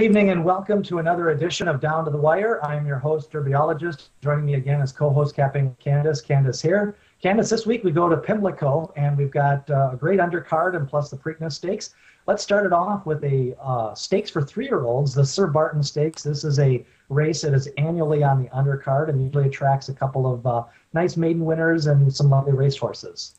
Evening and welcome to another edition of Down to the Wire. I'm your host, derbiologist. Joining me again as co-host capping Candace. Candace here. Candace, this week we go to Pimlico and we've got a great undercard and plus the Preakness Stakes. Let's start it off with a stakes for 3-year-olds, the Sir Barton Stakes. This is a race that is annually on the undercard and usually attracts a couple of nice maiden winners and some lovely racehorses.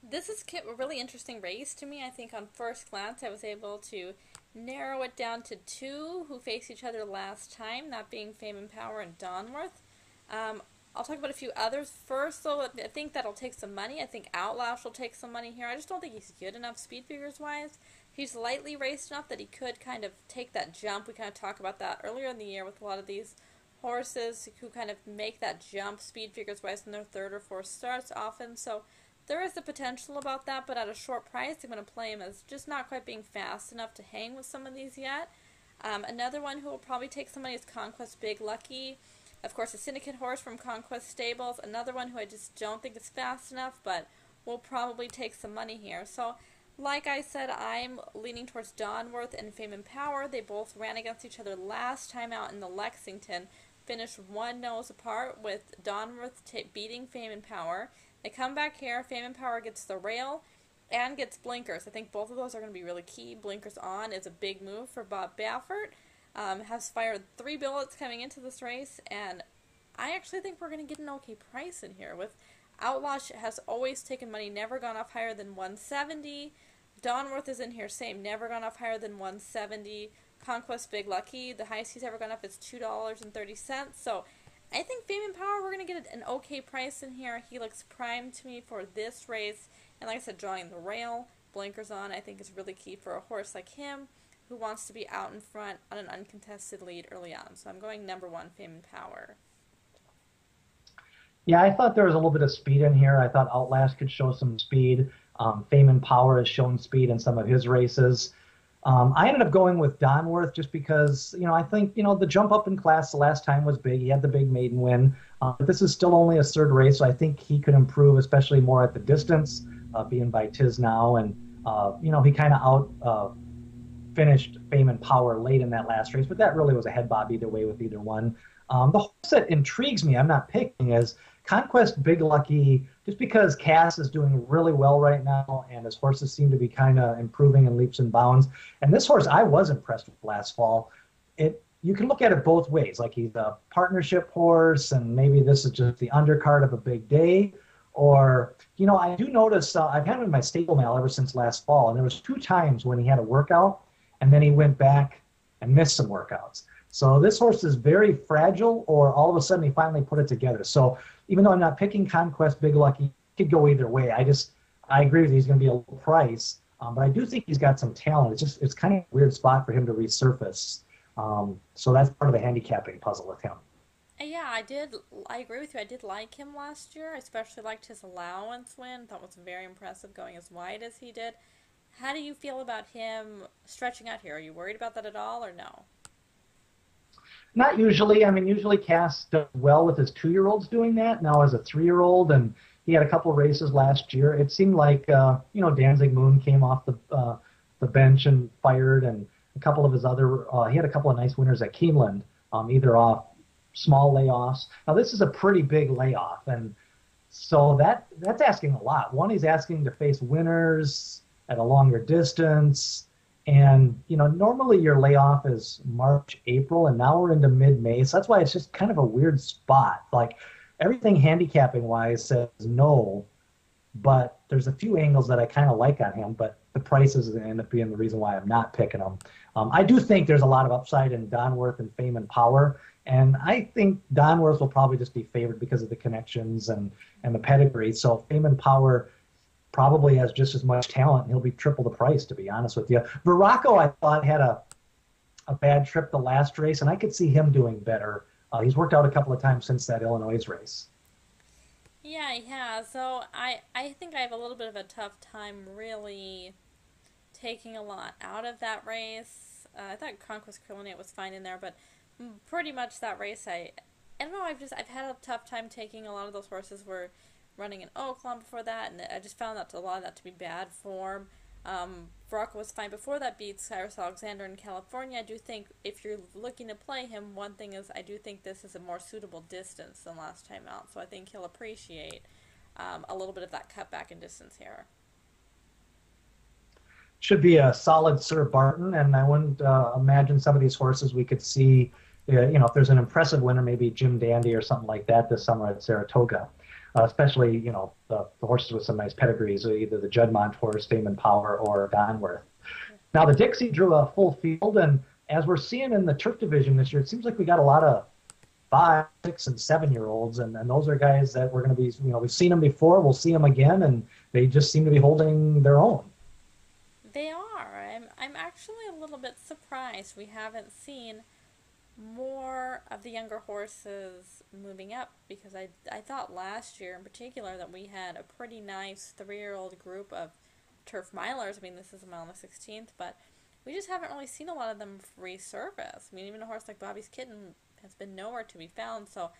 This is a really interesting race to me. I think on first glance I was able to narrow it down to two who faced each other last time, that being Fame and Power and Donworth. I'll talk about a few others first, though. I think that'll take some money. I think Outlash will take some money here. I just don't think he's good enough speed figures-wise. He's lightly raced enough that he could kind of take that jump. We kind of talked about that earlier in the year with a lot of these horses who kind of make that jump speed figures-wise in their third or fourth starts often. So there is the potential about that, but at a short price, I'm going to play him as just not quite being fast enough to hang with some of these yet. Another one who will probably take some money is Conquest Big Lucky. Of course, a syndicate horse from Conquest Stables. Another one who I just don't think is fast enough, but will probably take some money here. So, like I said, I'm leaning towards Donworth and Fame and Power. They both ran against each other last time out in the Lexington. Finished one nose apart with Donworth beating Fame and Power. They come back here. Fame and Power gets the rail and gets blinkers. I think both of those are going to be really key. Blinkers on is a big move for Bob Baffert. Has fired 3 bullets coming into this race, and I actually think we're going to get an okay price in here. With Outlash has always taken money, never gone off higher than 170. Donworth is in here, same, never gone off higher than 170. Conquest Big Lucky, the highest he's ever gone up is $2.30. So I think Fame and Power, we're going to get an okay price in here. He looks primed to me for this race. And like I said, drawing the rail, blinkers on, I think is really key for a horse like him who wants to be out in front on an uncontested lead early on. So I'm going number 1, Fame and Power. Yeah, I thought there was a little bit of speed in here. I thought Outlast could show some speed. Fame and Power has shown speed in some of his races. I ended up going with Donworth just because, I think, the jump up in class the last time was big. He had the big maiden win. But this is still only a third race, so I think he could improve, especially more at the distance, being by Tiz now. And, he kind of finished Fame and Power late in that last race, but that really was a head bob either way with either one. The horse that intrigues me, I'm not picking, is Conquest Big Lucky, just because Cass is doing really well right now, and his horses seem to be kind of improving in leaps and bounds. And this horse I was impressed with last fall. You can look at it both ways, like he's a partnership horse, and maybe this is just the undercard of a big day. Or, I do notice, I've had him in my stable mail ever since last fall, and there was 2 times when he had a workout, and then he went back and missed some workouts. So this horse is very fragile, or all of a sudden he finally put it together. So even though I'm not picking Conquest Big Lucky, he could go either way. I agree with you, he's going to be a low price, but I do think he's got some talent. It's kind of a weird spot for him to resurface. So that's part of the handicapping puzzle with him. Yeah, I agree with you. I did like him last year. I especially liked his allowance win. Thought it was very impressive going as wide as he did. How do you feel about him stretching out here? Are you worried about that at all, or no? Not usually. I mean, usually Cass does well with his 2-year-olds doing that. Now as a 3-year-old, and he had a couple of races last year. It seemed like, Danzig Moon came off the bench and fired, and a couple of his other, he had a couple of nice winners at Keeneland, either off small layoffs. Now this is a pretty big layoff, and so that's asking a lot. One, he's asking to face winners at a longer distance. And, normally your layoff is March, April, and now we're into mid-May. So that's why it's just kind of a weird spot. Like, everything handicapping-wise says no, but there's a few angles that I kind of like on him, but the prices end up being the reason why I'm not picking him. I do think there's a lot of upside in Donworth and Fame and Power, and I think Donworth will probably just be favored because of the connections and the pedigree. So Fame and Power probably has just as much talent, and he'll be triple the price, to be honest with you. Veracco, I thought, had a bad trip the last race, and I could see him doing better. He's worked out a couple of times since that Illinois race. Yeah, he has. So I think I have a little bit of a tough time really taking a lot out of that race. I thought Conquest Colonial was fine in there, but pretty much that race, I don't know, I've had a tough time taking a lot of those horses were running in Oaklawn before that, and I just found that a lot of that to be bad form. Brock was fine before that, beat Cyrus Alexander in California. I do think if you're looking to play him, one thing is I do think this is a more suitable distance than last time out. So I think he'll appreciate a little bit of that cutback in distance here. Should be a solid Sir Barton, and I wouldn't imagine some of these horses we could see. If there's an impressive winner, maybe Jim Dandy or something like that this summer at Saratoga. Especially, the horses with some nice pedigrees, either the Juddmonte horse, Fame and Power, or Donworth. Now, the Dixie drew a full field, and as we're seeing in the turf division this year, it seems like we got a lot of 5, 6, and 7-year-olds, and those are guys that we're going to be, we've seen them before, we'll see them again, and they just seem to be holding their own. They are. I'm actually a little bit surprised we haven't seen more of the younger horses moving up, because I thought last year in particular that we had a pretty nice 3-year-old group of turf milers. I mean, this is a mile and the 16th, but we just haven't really seen a lot of them resurface. I mean, even a horse like Bobby's Kitten has been nowhere to be found, so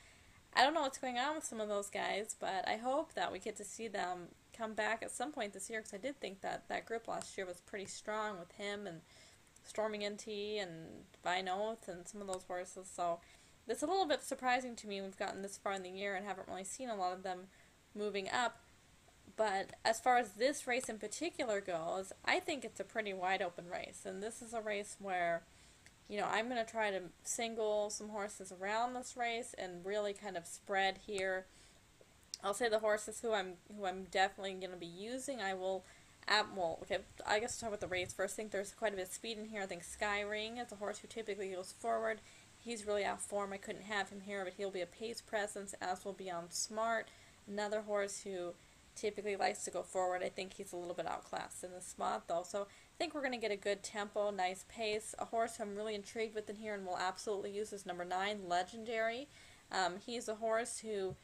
I don't know what's going on with some of those guys, but I hope that we get to see them come back at some point this year, because I did think that group last year was pretty strong with him and Storming NT and Vine Oath and some of those horses. So it's a little bit surprising to me we've gotten this far in the year and haven't really seen a lot of them moving up. But as far as this race in particular goes, I think it's a pretty wide open race. And this is a race where, I'm going to try to single some horses around this race and really kind of spread here. I'll say the horses who I'm definitely going to be using, okay, I guess I'll talk about the race first. I think there's quite a bit of speed in here. I think Sky Ring is a horse who typically goes forward. He's really out of form. I couldn't have him here, but he'll be a pace presence, as will Beyond Smart. Another horse who typically likes to go forward. I think he's a little bit outclassed in this spot, though. So I think we're going to get a good tempo, nice pace. A horse I'm really intrigued with in here and will absolutely use is number 9, Legendary. He's a horse who,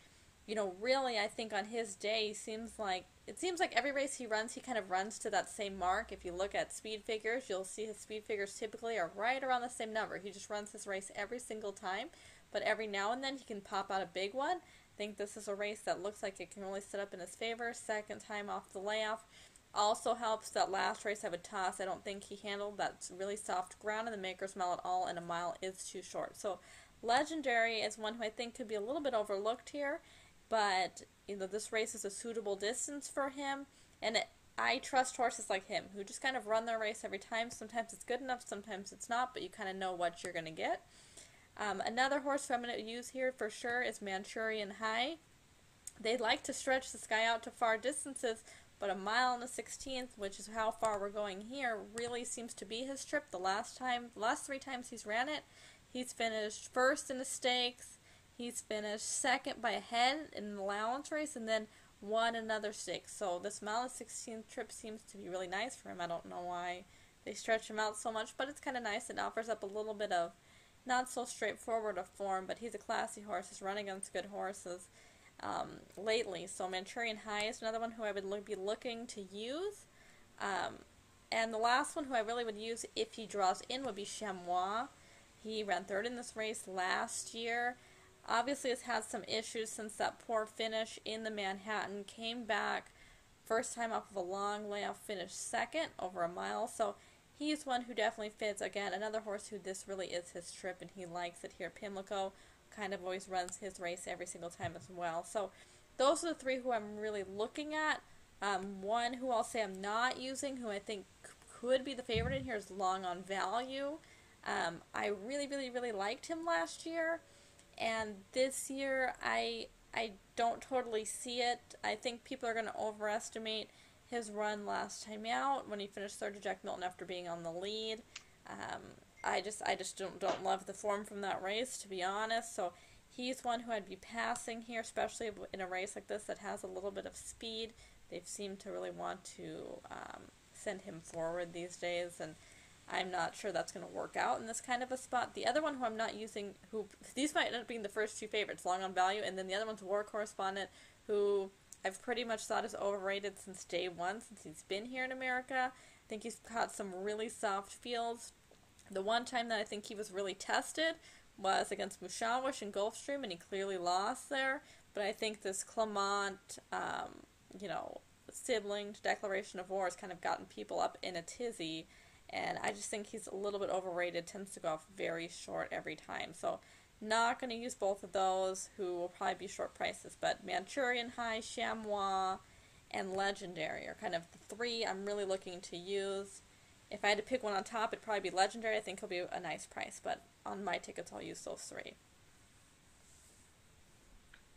really, I think on his day, it seems like every race he runs, he kind of runs to that same mark. If you look at speed figures, you'll see his speed figures typically are right around the same number. He just runs his race every single time, but every now and then he can pop out a big one. I think this is a race that looks like it can really set up in his favor. Second time off the layoff. Also helps that last race I would toss. I don't think he handled that really soft ground in the Maker's Mile at all, and a mile is too short. So Legendary is one who I think could be a little bit overlooked here. But, this race is a suitable distance for him, and I trust horses like him, who just kind of run their race every time. Sometimes it's good enough, sometimes it's not, but you kind of know what you're going to get. Another horse who I'm going to use here for sure is Manchurian High. They like to stretch this guy out to far distances, but a mile and a 16th, which is how far we're going here, really seems to be his trip. The last 3 times he's ran it, he's finished first in the stakes. He's finished second by a head in an allowance race, and then won another stakes. So this mile and 16th trip seems to be really nice for him. I don't know why they stretch him out so much, but it's kind of nice. It offers up a little bit of not so straightforward a form, but he's a classy horse. He's run against good horses lately. So Manchurian High is another one who I would be looking to use. And the last one who I really would use if he draws in would be Chamois. He ran third in this race last year. Obviously has had some issues since that poor finish in the Manhattan. Came back first time off of a long layoff, finished second over a mile. So he's one who definitely fits. Again, another horse who this really is his trip and he likes it here. Pimlico kind of always runs his race every single time as well. So those are the 3 who I'm really looking at. One who I'll say I'm not using, who I think could be the favorite in here, is Long on Value. I really, really, really liked him last year. And this year, I don't totally see it. I think people are going to overestimate his run last time out when he finished third to Jack Milton after being on the lead. I just don't love the form from that race, to be honest. So he's one who I'd be passing here, especially in a race like this that has a little bit of speed. They've seemed to really want to send him forward these days, and I'm not sure that's going to work out in this kind of a spot. The other one who I'm not using, these might end up being the first 2 favorites, Long on Value, and then the other one's War Correspondent, who I've pretty much thought is overrated since day one, since he's been here in America. I think he's caught some really soft fields. The one time that I think he was really tested was against Mushawish in Gulfstream, and he clearly lost there. But I think this Clement, sibling declaration of war has kind of gotten people up in a tizzy, and I just think he's a little bit overrated, tends to go off very short every time. So not going to use both of those, who will probably be short prices, but Manchurian High, Chamois, and Legendary are kind of the three I'm really looking to use. If I had to pick one on top, it'd probably be Legendary. I think he'll be a nice price, but on my tickets, I'll use those three.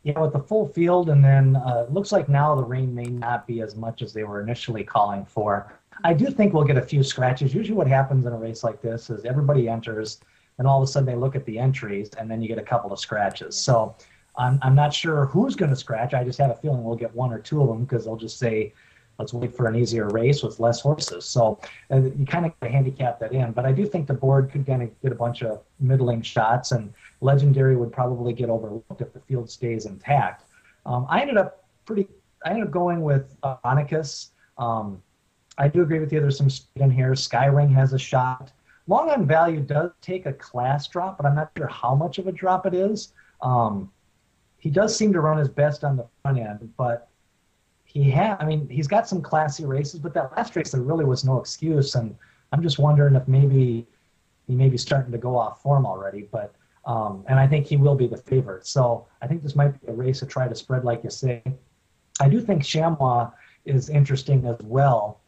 Yeah, with the full field, and then it looks like now the rain may not be as much as they were initially calling for. I do think we'll get a few scratches. Usually, what happens in a race like this is everybody enters, and all of a sudden they look at the entries, and then you get a couple of scratches. So I'm not sure who's going to scratch. I just have a feeling we'll get one or two of them because they'll just say, let's wait for an easier race with less horses. So you kind of handicap that in. But I do think the board could kind of get a bunch of middling shots, and Legendary would probably get overlooked if the field stays intact. I ended up going with Onicus. I do agree with you. There's some speed in here. Skyring has a shot. Long on value does take a class drop, but I'm not sure how much of a drop it is. He does seem to run his best on the front end, but he's got some classy races, but that last race there really was no excuse, and I'm just wondering if maybe he may be starting to go off form already. But and I think he will be the favorite. So I think this might be a race to try to spread, like you say. I do think Chamois is interesting as well.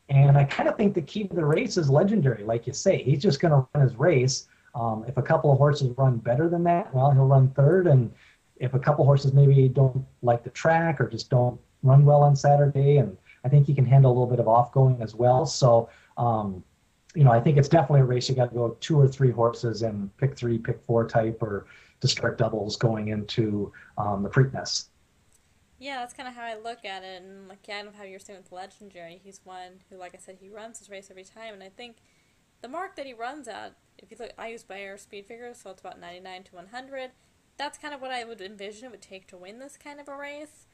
And I kind of think the key to the race is Legendary, like you say. He's just going to run his race. If a couple of horses run better than that, well, he'll run third. And if a couple of horses maybe don't like the track or just don't run well on Saturday, and I think he can handle a little bit of off-going as well. So, I think it's definitely a race you got to go two or three horses and pick three, pick four type, or to start doubles going into the Preakness. Yeah, that's kind of how I look at it, and like kind of how you're saying with Legendary, he's one who, like I said, he runs his race every time, and I think the mark that he runs at, if you look, I use Bayer speed figures, so it's about 99 to 100. That's kind of what I would envision it would take to win this kind of a race.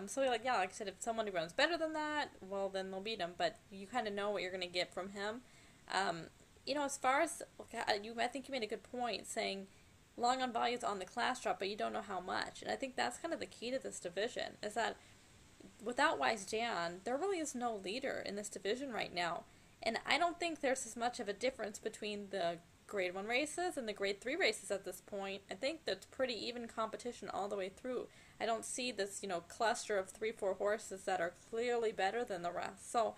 So like I said, if someone who runs better than that, well, then they'll beat him, but you kind of know what you're going to get from him. As far as, I think you made a good point saying long on value is on the class drop, but you don't know how much. And I think that's kind of the key to this division, is that without Wise Jan, there really is no leader in this division right now. And I don't think there's as much of a difference between the Grade 1 races and the Grade 3 races at this point. I think that's pretty even competition all the way through. I don't see this, cluster of 3-4 horses that are clearly better than the rest. So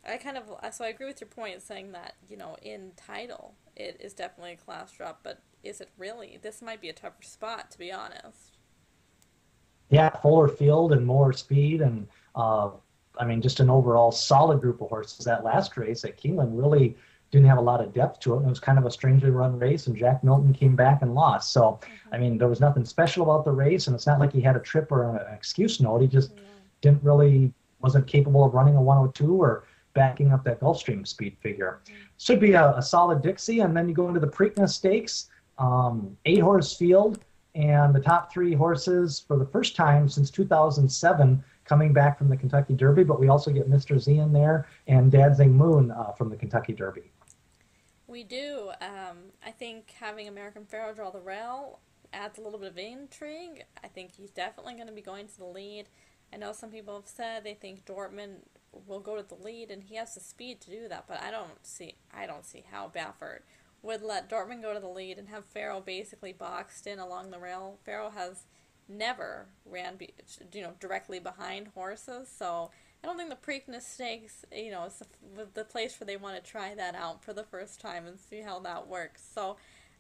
I agree with your point saying that, in title, it is definitely a class drop, but is it really? This might be a tougher spot, to be honest. Yeah, fuller field and more speed, and just an overall solid group of horses. That last race at Keeneland really didn't have a lot of depth to it. It was kind of a strangely run race, and Jack Milton came back and lost. So, there was nothing special about the race, and it's not like he had a trip or an excuse note. He just wasn't capable of running a 102 or backing up that Gulfstream speed figure. Should be a solid Dixie, and then you go into the Preakness Stakes, 8-horse field, and the top three horses for the first time since 2007 coming back from the Kentucky Derby, but we also get Mr. Z in there and Dadzing Moon from the Kentucky Derby. We do. I think having American Pharoah draw the rail adds a little bit of intrigue. I think he's definitely going to be going to the lead. I know some people have said they think Dortmund will go to the lead, and he has the speed to do that, but I don't see how Baffert would let Dortmund go to the lead and have Pharoah basically boxed in along the rail. Pharoah has never ran directly behind horses, so I don't think the Preakness Stakes is the place where they want to try that out for the first time and see how that works. So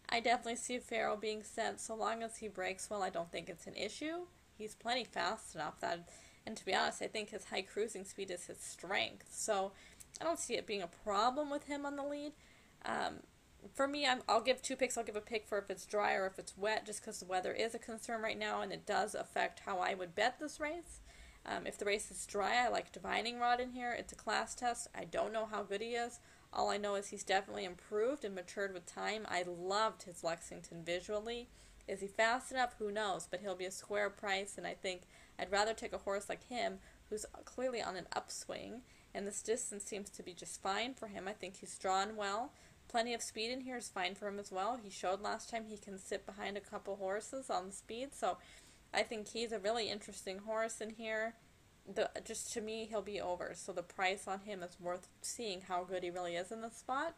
I definitely see Pharoah being sent. So long as he breaks well, I don't think it's an issue. He's plenty fast enough that, and to be honest, I think his high cruising speed is his strength. So I don't see it being a problem with him on the lead. For me, I'll give two picks. I'll give a pick for if it's dry or if it's wet, just because the weather is a concern right now, and it does affect how I would bet this race. If the race is dry, I like Divining Rod in here. It's a class test. I don't know how good he is. All I know is he's definitely improved and matured with time. I loved his Lexington visually. Is he fast enough? Who knows? But he'll be a square price, and I think I'd rather take a horse like him who's clearly on an upswing, and this distance seems to be just fine for him. I think he's drawn well. Plenty of speed in here is fine for him as well. He showed last time he can sit behind a couple horses on the speed, so I think he's a really interesting horse in here. just to me, he'll be over. So the price on him is worth seeing how good he really is in this spot.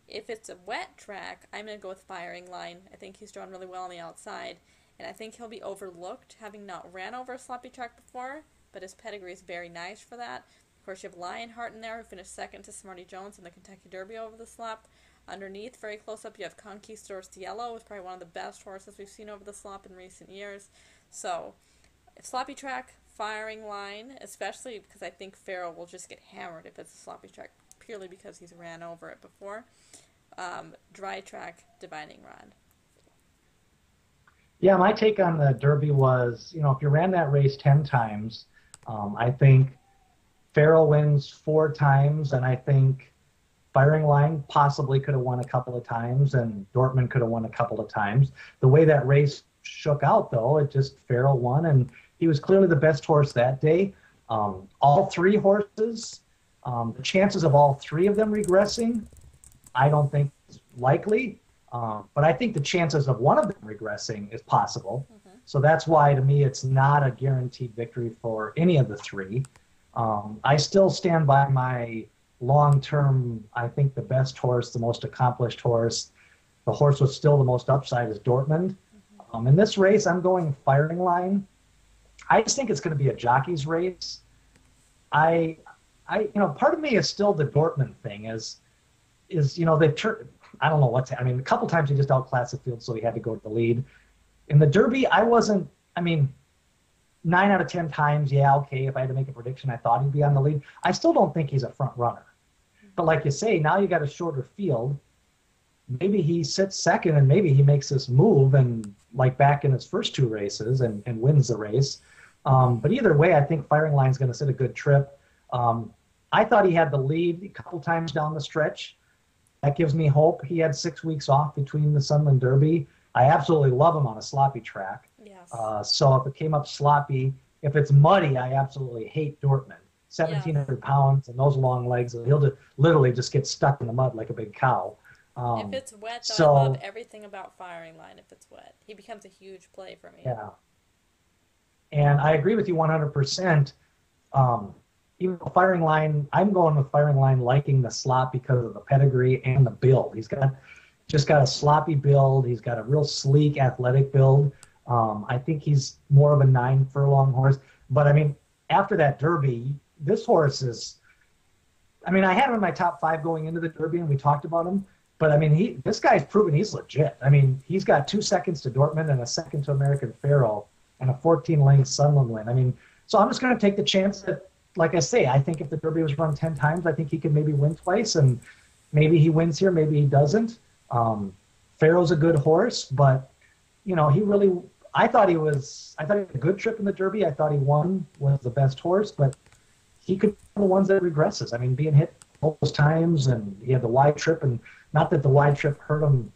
If it's a wet track, I'm going to go with Firing Line. I think he's drawn really well on the outside, and I think he'll be overlooked, having not ran over a sloppy track before, but his pedigree is very nice for that. Of course, you have Lionheart in there, who finished second to Smarty Jones in the Kentucky Derby over the slop. Underneath, very close up, you have Conquistador Yellow, who's probably one of the best horses we've seen over the slop in recent years. So, if sloppy track, Firing Line, especially because I think Pharoah will just get hammered if it's a sloppy track, purely because he's ran over it before. Dry track, Divining Rod. Yeah, my take on the Derby was, if you ran that race 10 times, I think Pharoah wins 4 times, and I think Firing Line possibly could have won a couple of times, and Dortmund could have won a couple of times. The way that race shook out, though, it just Pharoah won, and he was clearly the best horse that day. All 3 horses, the chances of all 3 of them regressing, I don't think is likely. But I think the chances of one of them regressing is possible. Mm-hmm. So that's why, to me, it's not a guaranteed victory for any of the 3. I still stand by my long-term, I think the best horse, the most accomplished horse, the horse with still the most upside is Dortmund. Mm-hmm. In this race, I'm going Firing Line. I just think it's going to be a jockey's race. Part of me is still the Dortmund thing they've turned, I don't know a couple times he just outclassed the field, so he had to go to the lead. In the Derby, 9 out of 10 times, yeah, okay, if I had to make a prediction, I thought he'd be on the lead. I still don't think he's a front runner. But like you say, now you got a shorter field. Maybe he sits second and maybe he makes this move and like back in his first 2 races and wins the race. But either way, I think Firing Line's going to sit a good trip. I thought he had the lead a couple times down the stretch. That gives me hope. He had 6 weeks off between the Sunland Derby. I absolutely love him on a sloppy track. Yes. So if it came up sloppy, if it's muddy, I absolutely hate Dortmund. 1,700 pounds and those long legs, he'll literally just get stuck in the mud like a big cow. If it's wet, I love everything about Firing Line. If it's wet, he becomes a huge play for me. Yeah. And I agree with you 100%. Even Firing Line, I'm going with Firing Line liking the slop because of the pedigree and the build. He's just got a sloppy build. He's got a real sleek, athletic build. I think he's more of a 9 furlong horse. But, after that Derby, this horse is – I had him in my top 5 going into the Derby, and we talked about him. But, this guy's proven he's legit. He's got 2 seconds to Dortmund and a second to American Pharoah and a 14-length Sunland win. So I'm just going to take the chance that, like I say, I think if the Derby was run 10 times, I think he could maybe win twice, and maybe he wins here, maybe he doesn't. Pharoah's a good horse, but, I thought he had a good trip in the Derby. I thought he was the best horse, but he could be the ones that regresses. Being hit both those times, and he had the wide trip, and not that the wide trip hurt him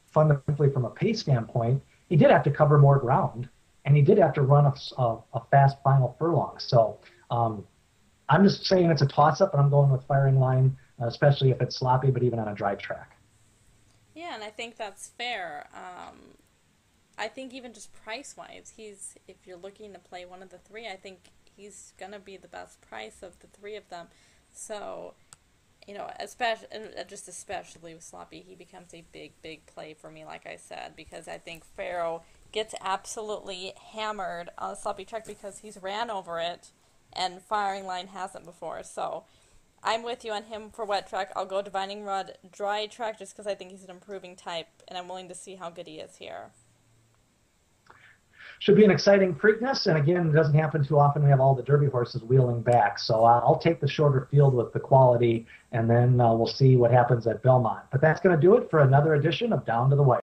fundamentally from a pace standpoint. He did have to cover more ground, and he did have to run a fast final furlong. So I'm just saying it's a toss-up, and I'm going with Firing Line, especially if it's sloppy, but even on a dry track. Yeah, and I think that's fair. I think even just price-wise, if you're looking to play one of the 3, I think he's going to be the best price of the 3 of them. So, especially with sloppy, he becomes a big, big play for me, like I said, because I think Pharoah gets absolutely hammered on a sloppy track because he's ran over it, and Firing Line hasn't before. So I'm with you on him for wet track. I'll go Divining Rod dry track just because I think he's an improving type, and I'm willing to see how good he is here. Should be an exciting Preakness, and again, it doesn't happen too often. We have all the Derby horses wheeling back, so I'll take the shorter field with the quality, and then we'll see what happens at Belmont. But that's going to do it for another edition of Down to the Wire.